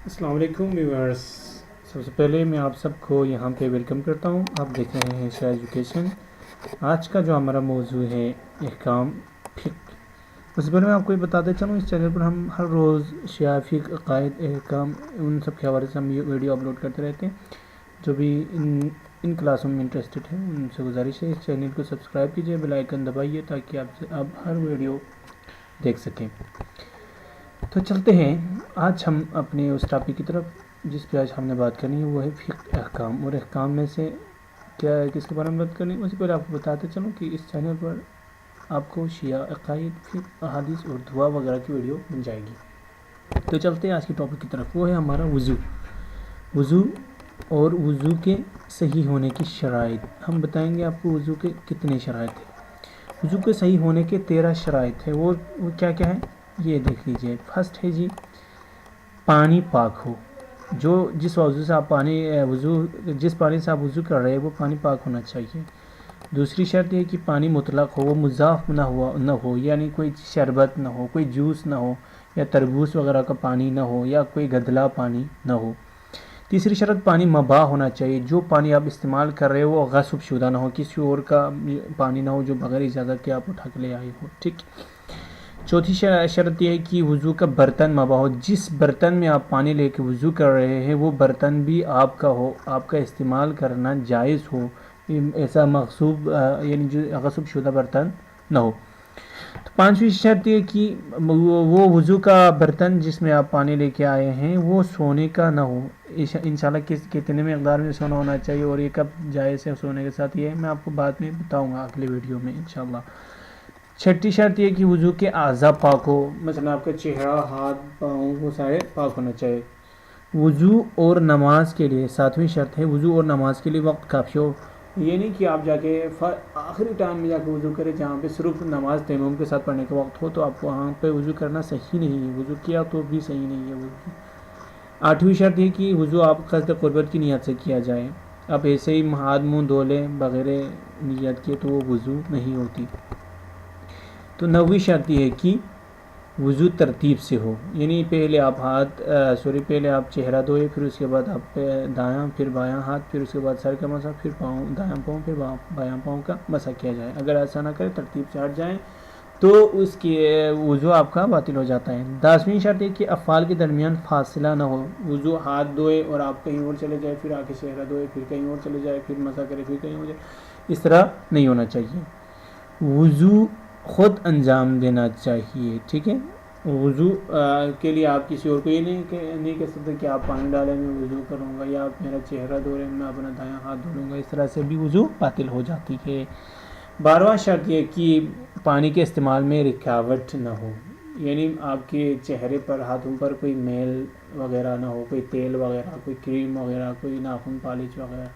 السلام علیکم ویورس، سب سے پہلے میں آپ سب کو یہاں پہ ویلکم کرتا ہوں۔ آپ دیکھ رہے ہیں شیعہ ایجوکیشن۔ آج کا جو ہمارا موضوع ہے احکام فقہ۔ اس سے پہلے میں آپ کو یہ بتاتے چلوں، اس چینل پر ہم ہر روز شیعہ فقہ، عقائد، احکام، ان سب کے حوالے سے ہم یہ ویڈیو اپلوڈ کرتے رہتے ہیں۔ جو بھی ان کلاسوں میں انٹرسٹڈ ہیں ان سے گزارش ہے اس چینل کو سبسکرائب کیجئے، بیل آئیکن دبائیے تاکہ آپ ہر ویڈیو دیکھ سکیں۔ تو چلتے ہیں آج ہم اپنے اس ٹاپک کی طرف جس پہ آج ہم نے بات کرنی ہے، وہ ہے فقہ احکام۔ اور احکام میں سے کیا کس کے بارے میں بات کرنی ہے، اس سے پہلے آپ کو بتاتے چلوں کہ اس چینل پر آپ کو شیعہ عقائد، فقہ، احادیث اور دعا وغیرہ کی ویڈیو مل جائے گی۔ تو چلتے ہیں آج کی ٹاپک کی طرف، وہ ہے ہمارا وضو اور وضو کے صحیح ہونے کی شرائط۔ ہم بتائیں گے آپ کو وضو کے کتنے شرائط ہیں۔ وضو کے صحیح ہونے کے 13 شرائط ہیں۔ وہ کیا کیا ہیں یہ دیکھ لیجئے۔ فرسٹ ہے جی، پانی پاک ہو۔ جس وضو سے آپ جس پانی سے آپ وضو کر رہے ہیں وہ پانی پاک ہونا چاہیے۔ دوسری شرط یہ کہ پانی مطلق ہو، وہ مضاف نہ ہو، یعنی کوئی شربت نہ ہو، کوئی جوس نہ ہو، یا تربوز وغیرہ کا پانی نہ ہو، یا کوئی گدلا پانی نہ ہو۔ تیسری شرط، پانی مباح ہونا چاہیے۔ جو پانی آپ استعمال کر رہے ہو وہ غصب شدہ نہ ہو، کسی اور کا پانی نہ ہو جو بغیر اجازت کے آپ اٹھا کے لے آئے ہو، ٹھیک۔ چوتھی شرط یہ ہے کہ وضو کا برتن مباح ہو۔ جس برتن میں آپ پانی لے کے وضو کر رہے ہیں وہ برتن بھی آپ کا ہو، آپ کا استعمال کرنا جائز ہو، ایسا مغصوب یعنی جو غصب شدہ برتن نہ ہو۔ تو پانچویں شرط یہ کہ وہ وضو کا برتن جس میں آپ پانی لے کے آئے ہیں وہ سونے کا نہ ہو۔ انشاءاللہ کتنے مقدار میں سونا ہونا چاہیے اور یہ کب جائز ہے سونے کے ساتھ، یہ میں آپ کو بعد میں بتاؤں گا اگلے ویڈیو میں انشاءاللہ۔ چھٹی شرط یہ کہ وضو کے اعضاء پاک ہو، مثلا آپ کا چہرہ، ہاتھ، پاؤں، وہ سارے پاک ہونا چاہیے۔ وضو اور نماز کے لیے ساتویں شرط ہے، وضو اور نماز کے لیے وقت کافی ہو۔ یہ نہیں کہ آپ جا کے آخری ٹائم میں جا کے وضو کریں جہاں پہ صرف نماز تیمم کے ساتھ پڑھنے کا وقت ہو، تو آپ کو وہاں پہ وضو کرنا صحیح نہیں ہے، وضو کیا تو بھی صحیح نہیں ہے وضو۔ آٹھویں شرط یہ کہ وضو آپ قصد قربت کی نیت سے کیا جائے۔ آپ ایسے ہی ہاتھ منہ دھو لیں بغیر نیت کے تو وہ وضو نہیں ہوتی۔ تو نویں شرط یہ ہے کہ وضو ترتیب سے ہو، یعنی پہلے آپ چہرہ دھوئے، پھر اس کے بعد آپ دایاں، پھر بایاں ہاتھ، پھر اس کے بعد سر کا مسح، پھر دایاں پاؤں، پھر بایاں پاؤں کا مسح کیا جائے۔ اگر ایسا نہ کرے، ترتیب سے ہٹ جائیں تو اس کی وضو آپ کا باطل ہو جاتا ہے۔ 10ویں شرط ہے کہ افعال کے درمیان فاصلہ نہ ہو۔ وضو ہاتھ دھوئے اور آپ کہیں اور چلے جائے، پھر آ کے چہرہ دھوئے، پھر کہیں اور چلے جائے، پھر مسح کرے، پھر کہیں اور جائے، اس طرح نہیں ہونا چاہیے۔ وضو خود انجام دینا چاہیے، ٹھیک ہے۔ وضو کے لیے آپ کسی اور کو یہ نہیں کہہ سکتے کہ آپ پانی ڈالیں میں وضو کروں گا، یا آپ میرا چہرہ دھو رہے ہیں میں اپنا دایاں ہاتھ دھو لوں گا، اس طرح سے بھی وضو باطل ہو جاتی ہے۔ 12واں شرط یہ کہ پانی کے استعمال میں رکاوٹ نہ ہو، یعنی آپ کے چہرے پر، ہاتھوں پر کوئی میل وغیرہ نہ ہو، کوئی تیل وغیرہ، کوئی کریم وغیرہ، کوئی ناخن پالش وغیرہ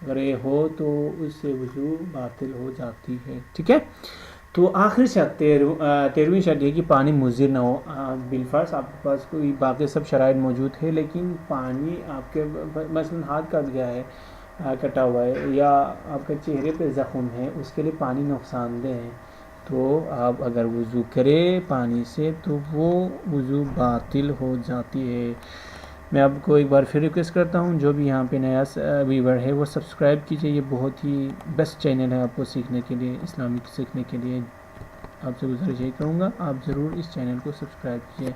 اگر یہ ہو تو اس سے وضو باطل ہو جاتی ہے، ٹھیک ہے۔ تو آخری شرط 13ویں شرط یہ کہ پانی مضر نہ ہو۔ بالفرض آپ کے پاس کوئی باقی سب شرائط موجود ہے لیکن پانی آپ کے مثلا ہاتھ کٹ گیا ہے، کٹا ہوا ہے، یا آپ کے چہرے پہ زخم ہے، اس کے لیے پانی نقصان دہ ہے، تو آپ اگر وضو کرے پانی سے تو وہ وضو باطل ہو جاتی ہے۔ میں آپ کو ایک بار پھر ریکویسٹ کرتا ہوں، جو بھی یہاں پہ نیا ویور ہے وہ سبسکرائب کیجئے، یہ بہت ہی بیسٹ چینل ہے آپ کو سیکھنے کے لیے، اسلامک سیکھنے کے لیے۔ آپ سے گزارش یہ کروں گا آپ ضرور اس چینل کو سبسکرائب کیجئے۔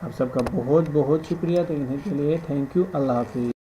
آپ سب کا بہت بہت شکریہ دیکھنے کے لیے، تھینک یو، اللہ حافظ۔